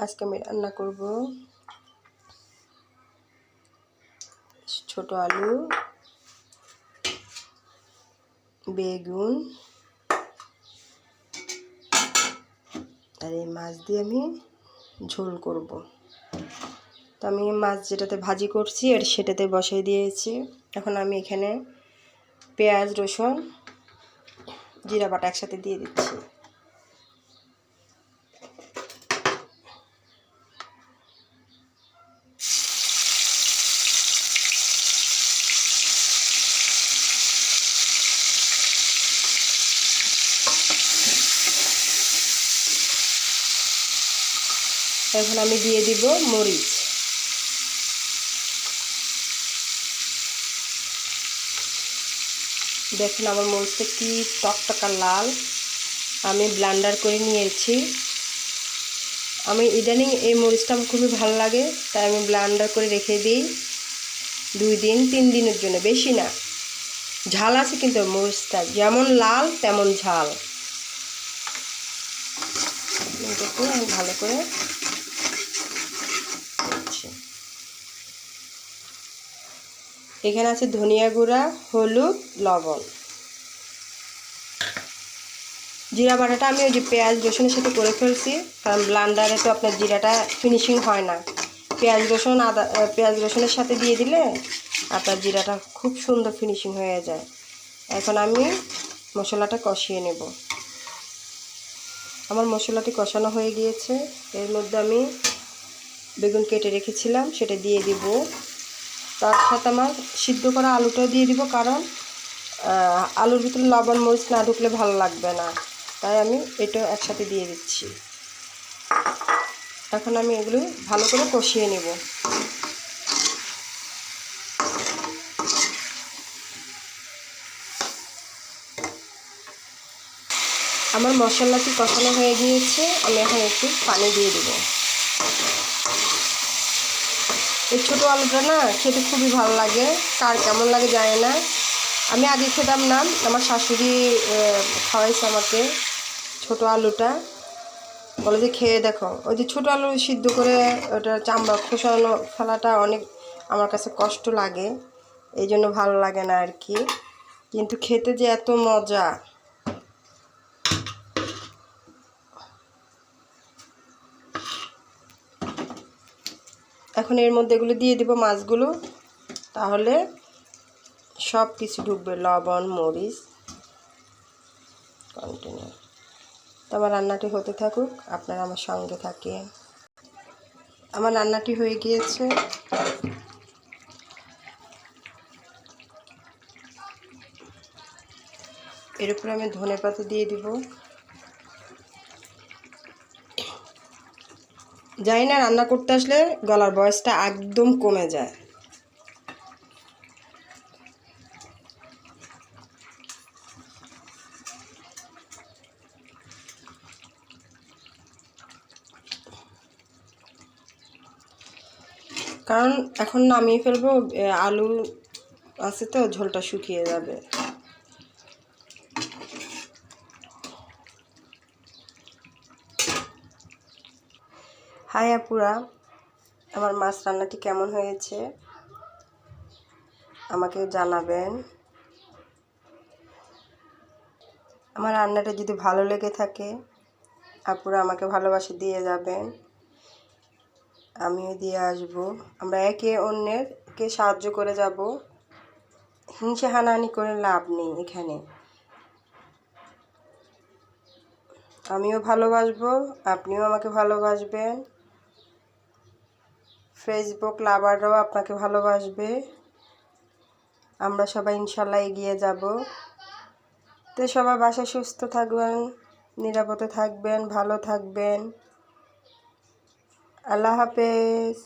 আজকে আমি রান্না করব ছোট আলু, বেগুন আর এই মাছ দিয়ে আমি ঝোল করব। তো আমি মাছ যেটাতে ভাজি করছি আর সেটাতে বসাই দিয়েছি। এখন আমি এখানে পেঁয়াজ, রসুন, জিরা বাটা একসাথে দিয়ে দিচ্ছি। এখন আমি দিয়ে দিব মরিচ। দেখুন আমার মরিচটা কি টকটকা লাল। আমি ব্লেন্ডার করে নিয়েছি। আমি ইদানিং এই মরিচটা আমার খুবই ভালো লাগে, তাই আমি ব্লেন্ডার করে রেখে দিই 2 দিন 3 দিনের জন্য, বেশি না। ঝাল আছে কিন্তু মরিচটা যেমন লাল তেমন ঝাল। এটাকে আমি ভালো করে এখানে আছে ধনিয়া গুঁড়া, হলুদ, লবণ। জিরা বাটাটা আমি ওই যে পেঁয়াজ রসুনের সাথে করে ফেলছি, কারণ ব্লেন্ডারে তো আপনার জিরাটা ফিনিশিং হয় না। পেঁয়াজ রসুনের সাথে দিয়ে দিলে আপনার জিরাটা খুব সুন্দর ফিনিশিং হয়ে যায়। এখন আমি মশলাটা কষিয়ে নেব। আমার মশলাটি কষানো হয়ে গিয়েছে। এর মধ্যে আমি বেগুন কেটে রেখেছিলাম সেটা দিয়ে দিব। তার সাথে আমার সিদ্ধ করা আলুটাও দিয়ে দিব, কারণ আলুর ভিতরে লবণ মরিচ না ঢুকলে ভালো লাগবে না, তাই আমি এটা একসাথে দিয়ে দিচ্ছি। এখন আমি এগুলো ভালো করে কষিয়ে নেব। আমার মশলাটি কষানো হয়ে গিয়েছে, আমি এখন একটু পানি দিয়ে দেব। এই ছোটো আলুটা না খেতে খুবই ভালো লাগে, কার কেমন লাগে জানি না। আমি আগে খেতাম না, আমার শাশুড়ি খাওয়াইছে আমাকে ছোটো আলুটা, বলে যে খেয়ে দেখো। ওই যে ছোটো আলু সিদ্ধ করে ওটা চামড়া খোসানো ফেলাটা অনেক আমার কাছে কষ্ট লাগে, এই জন্য ভালো লাগে না আর কি, কিন্তু খেতে যে এত মজা। এখন এর মধ্যে এগুলো দিয়ে দিব মাছগুলো, তাহলে সব কিছু ঢুকবে, লবণ মরিচ কন্টিনিউ। তো আমার রান্নাটি হতে থাকুক, আপনারা আমার সঙ্গে থাকেন। আমার রান্নাটি হয়ে গিয়েছে। এর উপরে আমি ধনেপাতা দিয়ে দিব। জানি না রান্না করতে আসলে গলার ভয়েসটা একদম কমে যায়। কারণ এখন নামিয়ে ফেলবো, আলু আছে তো ঝোলটা শুকিয়ে যাবে। হাই আপুরা, আমার মাছ রান্নাটি কেমন হয়েছে আমাকে জানাবেন। আমার রান্নাটা যদি ভালো লেগে থাকে আপুরা আমাকে ভালোবাসা দিয়ে যাবেন, আমিও দিয়ে আসব। আমরা একে অন্যকে সাহায্য করে যাব, হিংসা হানাহানি করে লাভ নেই এখানে। আমিও ভালোবাসবো, আপনিও আমাকে ভালোবাসবেন, ফেসবুক লাভাররাও আপনাকে ভালোবাসবে। আমরা সবাই ইনশাল্লাহ এগিয়ে যাব। তো সবাই বাসায় সুস্থ থাকবেন, নিরাপদে থাকবেন, ভালো থাকবেন। আল্লাহ হাফেজ।